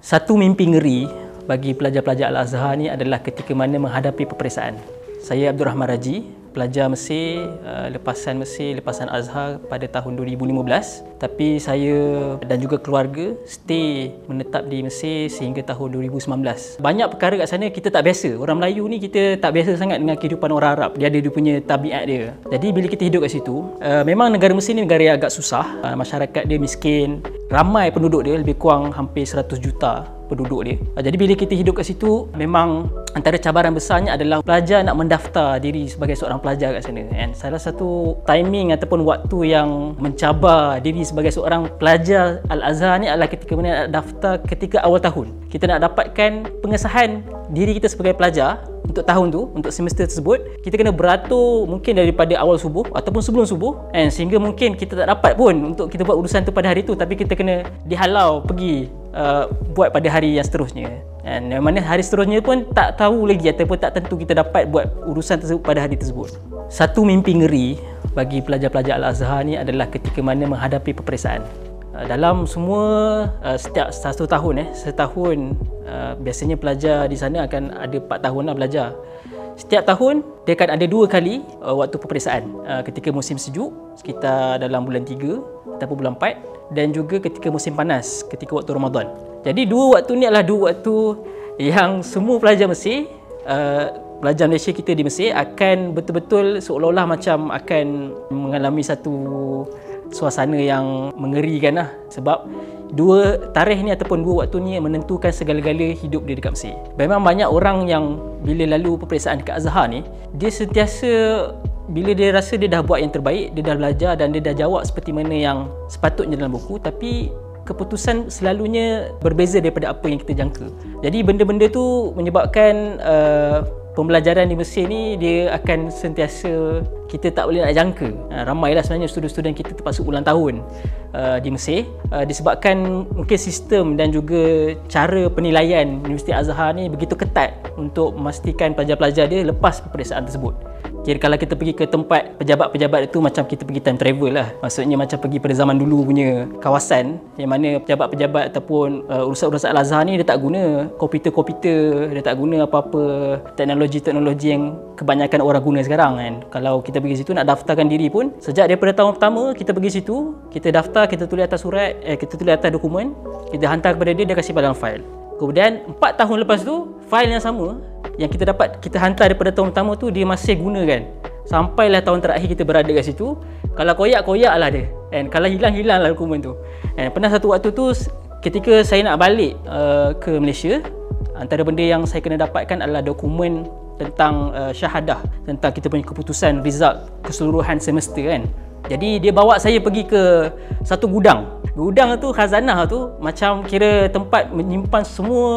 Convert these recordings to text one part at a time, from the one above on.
Satu mimpi ngeri bagi pelajar-pelajar Al-Azhar ni adalah ketika mana menghadapi peperiksaan. Saya Abdul Rahman Raji, pelajar Mesir, lepasan Azhar pada tahun 2015. Tapi saya dan juga keluarga stay menetap di Mesir sehingga tahun 2019. Banyak perkara kat sana kita tak biasa. Orang Melayu ni kita tak biasa sangat dengan kehidupan orang Arab. Dia ada dia punya tabiat dia. Jadi bila kita hidup kat situ, memang negara Mesir ni negara yang agak susah. Masyarakat dia miskin. Ramai penduduk dia, lebih kurang hampir 100 juta penduduk dia. Jadi bila kita hidup kat situ, memang antara cabaran besarnya adalah pelajar nak mendaftar diri sebagai seorang pelajar kat sana. And salah satu timing ataupun waktu yang mencabar diri sebagai seorang pelajar Al-Azhar ni adalah ketika mana nak daftar ketika awal tahun. Kita nak dapatkan pengesahan diri kita sebagai pelajar untuk tahun tu, untuk semester tersebut. Kita kena beratur mungkin daripada awal subuh ataupun sebelum subuh, and sehingga mungkin kita tak dapat pun untuk kita buat urusan tu pada hari tu, tapi kita kena dihalau pergi buat pada hari yang seterusnya. Dan yang mana hari seterusnya pun tak tahu lagi ataupun tak tentu kita dapat buat urusan tersebut pada hari tersebut. Satu mimpi ngeri bagi pelajar-pelajar Al-Azhar ni adalah ketika mana menghadapi peperiksaan. Dalam semua setiap satu tahun setahun, biasanya pelajar di sana akan ada 4 tahun lah belajar. Setiap tahun dia akan ada 2 kali waktu peperiksaan, ketika musim sejuk sekitar dalam bulan 3 ataupun bulan 4, dan juga ketika musim panas ketika waktu Ramadan. Jadi 2 waktu ni adalah 2 waktu yang semua pelajar Mesir, pelajar Malaysia kita di Mesir akan betul-betul seolah-olah macam akan mengalami satu suasana yang mengerikan lah. Sebab 2 tarikh ni ataupun 2 waktu ni menentukan segala-gala hidup dia dekat Mesir. Memang banyak orang yang bila lalu peperiksaan dekat Azhar ni, dia sentiasa bila dia rasa dia dah buat yang terbaik, dia dah belajar dan dia dah jawab seperti mana yang sepatutnya dalam buku, tapi keputusan selalunya berbeza daripada apa yang kita jangka. Jadi benda-benda tu menyebabkan pembelajaran di Mesir ni dia akan sentiasa kita tak boleh nak jangka. Ramailah sebenarnya student-student kita terpaksa ulang tahun di Mesir disebabkan mungkin sistem dan juga cara penilaian Universiti Azhar ni begitu ketat untuk memastikan pelajar-pelajar dia lepas peperiksaan tersebut. Kira kalau kita pergi ke tempat pejabat-pejabat itu macam kita pergi time travel lah. Maksudnya macam pergi pada zaman dulu punya kawasan yang mana pejabat-pejabat ataupun urusan-urusan Al-Azhar ni dia tak guna komputer-komputer, dia tak guna apa-apa teknologi-teknologi yang kebanyakan orang guna sekarang kan. Kalau kita pergi situ nak daftarkan diri pun, sejak daripada tahun pertama kita pergi situ, kita daftar, kita tulis atas surat, kita tulis atas dokumen, kita hantar kepada dia, dia kasih dalam fail. Kemudian 4 tahun lepas tu, fail yang sama yang kita dapat, kita hantar daripada tahun pertama tu, dia masih gunakan sampailah tahun terakhir kita berada kat situ. Kalau koyak lah dia, and kalau hilang lah dokumen tu. And pernah satu waktu tu ketika saya nak balik ke Malaysia, antara benda yang saya kena dapatkan adalah dokumen tentang syahadah, tentang kita punya keputusan result keseluruhan semester kan. Jadi dia bawa saya pergi ke satu gudang. Gudang tu, khazanah tu, macam kira tempat menyimpan semua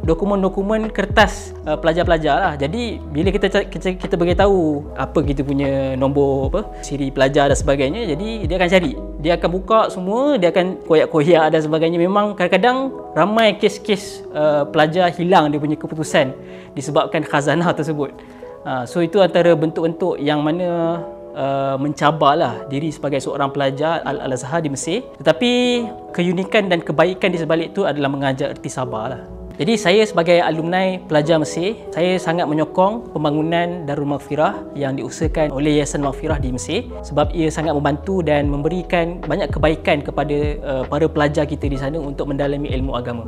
dokumen-dokumen kertas pelajar-pelajar lah. Jadi bila kita beritahu apa kita punya nombor siri pelajar dan sebagainya, jadi dia akan cari. Dia akan buka semua, dia akan koyak-koyak dan sebagainya. Memang kadang-kadang ramai kes-kes pelajar hilang dia punya keputusan disebabkan khazanah tersebut. So itu antara bentuk-bentuk yang mana mencabarlah diri sebagai seorang pelajar Al-Azhar di Mesir. Tetapi keunikan dan kebaikan di sebalik itu adalah mengajar erti sabar lah. Jadi saya sebagai alumni pelajar Mesir, saya sangat menyokong pembangunan Darul Maghfirah yang diusahakan oleh Yayasan Maghfirah di Mesir, sebab ia sangat membantu dan memberikan banyak kebaikan kepada para pelajar kita di sana untuk mendalami ilmu agama.